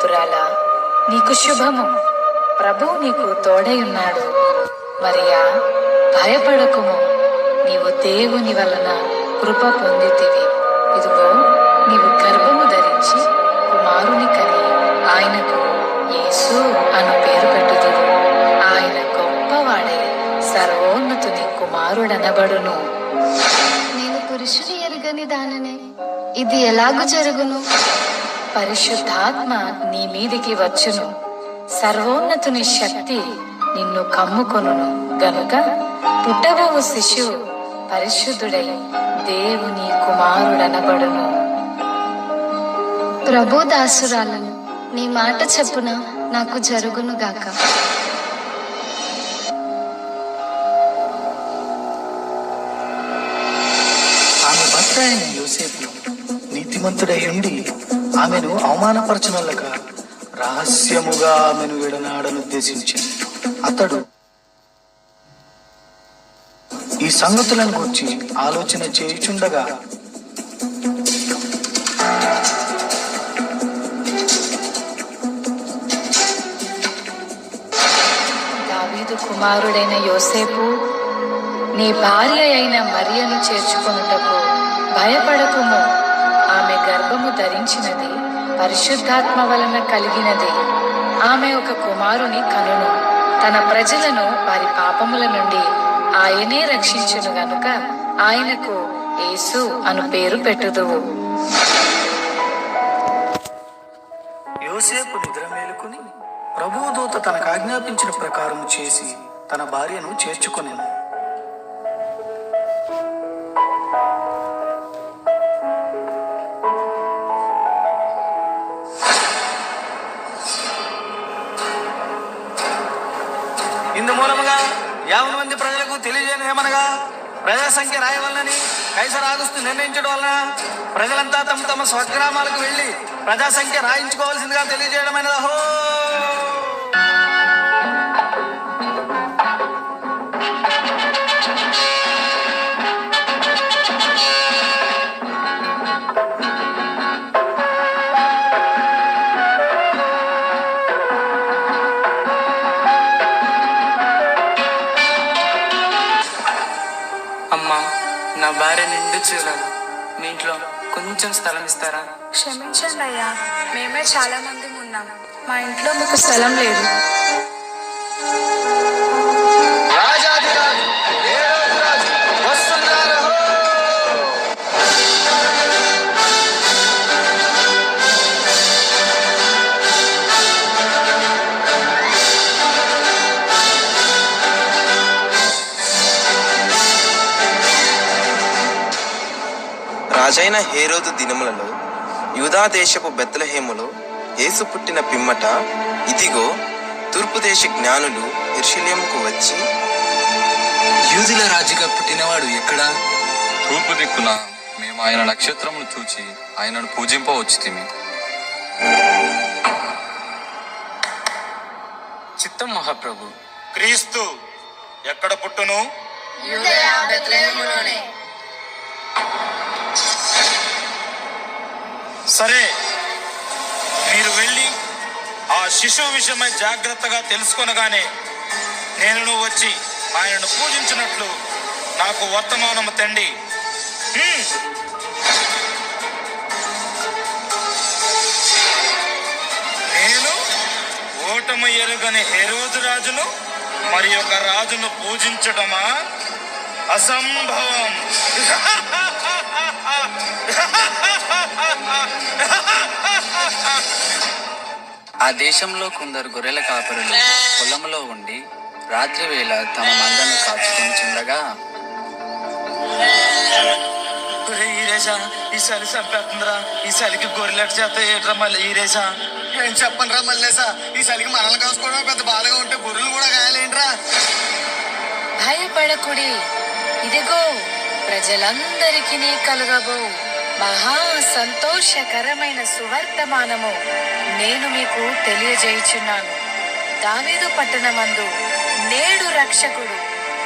పుత్రురాలా, నీకు శుభము. ప్రభువు నీకు తోడై ఉన్నాడు. మరియా, భయపడకుము, నీవు దేవుని వలన కృప పొందితివి. ఇదిగో, నీవు గర్భము ధరించి కుమారుని కని ఆయనకు యేసు అను పేరు పెట్టుదువు. ఆయన గొప్పవాడై సర్వోన్నతుని కుమారుడనబడును. నేను పురుషుని ఎరుగని దాననే, ఇది ఎలాగూ జరుగును? పరిశుద్ధాత్మ నీ మీదికి వచ్చును, సర్వోన్నతుని శక్తి నిన్ను కమ్ముకొనును గనుక పుట్టబోవు శిశువు పరిశుద్ధుడై దేవుని కుమారుడనబడును. ప్రభు దాసురాలను, నీ మాట చెప్పున నాకు జరుగును గాక. ఆమె భర్త అయిన యోసేపు నీతిమంతుడై ఉండి ఆమెను అవమానపరచనల్లక రహస్యముగా ఆమెను విడనాడనుద్దేశించింది. అతడు ఈ సంగతులను గురించి ఆలోచన చేయుచుండగా దావీదు కుమారుడైన యోసేపు, నీ భార్య అయిన మరియను చేర్చుకొనుటకు భయపడకుము. ఆమె గర్భము ధరించినది పరిశుద్ధాత్మ వలన కలిగినది. ఆమె ఒక కుమారుని కనును. తన ప్రజలను వారి పాపముల నుండి ఆయనే రక్షించును గనుక ఆయనకు యేసు అను పేరు పెట్టుదువు. యోసేపు నిద్ర మేలుకుని ప్రభువు దూత తనకు ఆజ్ఞాపించిన ప్రకారం చేసి తన భార్యను చేర్చుకొనెను. ఇందు మూలముగా 50 మంది ప్రజలకు తెలియజేయను ఏమనగా, ప్రజల సంఖ్య రాయవలనని కైసర్ ఆగస్తు నిర్ణయించడం వలన ప్రజలంతా తమ తమ స్వగ్రామాలకు వెళ్లి ప్రజా సంఖ్య రాయించుకోవాల్సిందిగా తెలియజేయడమైనది. అహో! అమ్మా, నా భార్య నిండు చూడాలి. మీ ఇంట్లో కొంచెం స్థలం ఇస్తారా? క్షమించండి అయ్యా, మేమే చాలా మంది ఉన్నాం. మా ఇంట్లో మీకు స్థలం లేదు. రాజైన హేరోదు దినములలో యూదా దేశపు బెత్లెహేములో యేసు పుట్టిన పిమ్మట, ఇదిగో, తూర్పు దేశ జ్ఞానులు యెరూషలేముకు వచ్చి, యూదుల రాజుగా పుట్టినవాడు ఎక్కడా? తూర్పు దిక్కున మేము ఆయన నక్షత్రమును చూచి ఆయనను పూజింపవచ్చితిమి. చిత్తం మహాప్రభు. క్రీస్తు ఎక్కడ పుట్టును? సరే, మీరు వెళ్ళి ఆ శిశువు విషయమై జాగ్రత్తగా తెలుసుకొనగానే నేను వచ్చి ఆయనను పూజించినట్లు నాకు వర్తమానము తండి. నేను ఓటమి ఎరుగని హెరోదు రాజును మరి ఒక రాజును పూజించడమా? అసంభవం. ఆ దేశంలో కొందరు గొర్రెల కాపరులు పొలంలో ఉండి రాత్రి వేళ తమ మందను కాచుకుంటుండగా, ఈ చలి చంపేస్తుందిరా, ఈ చలికి గొర్రెలెట చేత ఏట్రా మళ్ళీ ఈరేసా? ఏం చెప్పండి రా మళ్ళేసా, ఈ చలికి మనల్ని కాసుకోవడం పెద్ద బాధగా ఉంటే గొర్రెలు కూడా గాయాలేంట్రా? భయపడకుడి, ఇదిగో ప్రజలందరికీ కలుగబో మహా సంతోషకరమైన సువర్తమానము నేను మీకు తెలియజేయుచున్నాను. దావీదు పట్టణమందు నేడు రక్షకుడు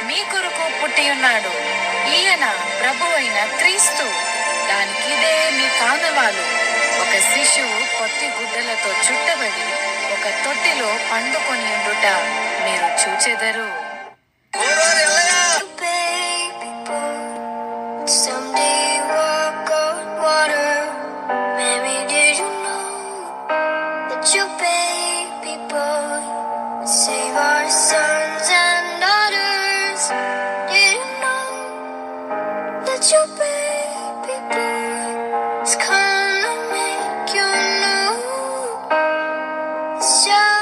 మీ కొరకు పుట్టియున్నాడు. ఈయన ప్రభువైన క్రీస్తు. దానికిదే మీ కానవాలు. ఒక శిశువు పొత్తి గుడ్డలతో చుట్టబడి ఒక తొట్టిలో పండుకొని ఉండుట మీరు చూచెదరు. Baby boy, someday walk on water. Mary, did you know that your baby boy would save our sons and daughters? Did you know that your baby boy is gonna make you new? It's just